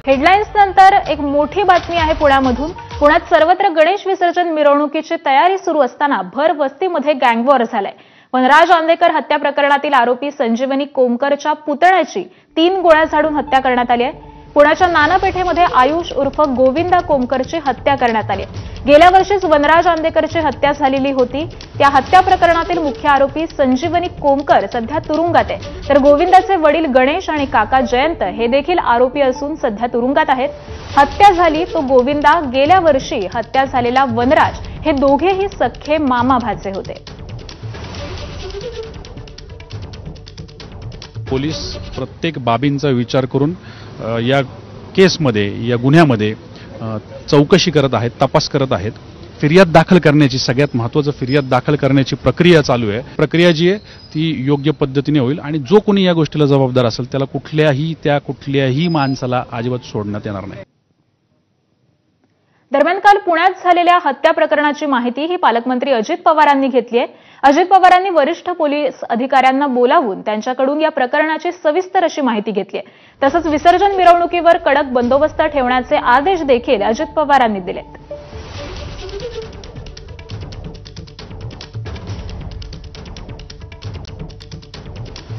Headlines नंतर एक मोठी बातमी आहे पुण्यामधून। पुण्यात सर्वत्र गणेश विसर्जन मिरवणुकीची तयारी सुरू असताना भर वस्तीमध्ये गँगवॉर झालाय। वनराज आंदेकर हत्या प्रकरणातील आरोपी संजीवनी कोमकरच्या पुतण्याची 3 गोळ्या झाडून हत्या करण्यात आली आहे। पुण्याच्या नानापेठेमध्ये आयुष उर्फ गोविंदा कोमकरची हत्या करण्यात आली आहे। गेल्या वर्षीच वनराज आंदेकरची हत्या झालेली होती। त्या हत्या प्रकरणातील मुख्य आरोपी संजीवनी कोमकर सध्या तुरुंगात आहे, तर गोविंदाचे वडील गणेश आणि काका जयंत हे देखील आरोपी असून सध्या तुरुंगात आहेत। हत्या झाली तो गोविंदा, गेल्या वर्षी हत्या झालेला वनराज हे दोघेही सख्खे मामा भाचे होते। पोलीस प्रत्येक बाबींचा विचार करून या केसमध्ये, या गुन्ह्यामध्ये चौकशी करत आहेत, तपास करत आहेत। फिर्याद दाखल करण्याची, सगळ्यात महत्त्वाचं फिर्याद दाखल करण्याची प्रक्रिया चालू आहे। प्रक्रिया जी आहे ती योग्य पद्धतीने होईल आणि जो कोणी या गोष्टीला जबाबदार असेल त्याला कुठल्याही माणसाला अजिबात सोडण्यात येणार नाही। दरम्यान काल पुण्यात झालेल्या हत्या प्रकरणाची माहिती ही पालकमंत्री अजित पवारांनी घेतली आहे। अजित पवारांनी वरिष्ठ पोलीस अधिकाऱ्यांना बोलावून त्यांच्याकडून या प्रकरणाची सविस्तर अशी माहिती घेतली आहे। तसंच विसर्जन मिरवणुकीवर कडक बंदोबस्त ठेवण्याचे आदेश देखील अजित पवारांनी दिलेत।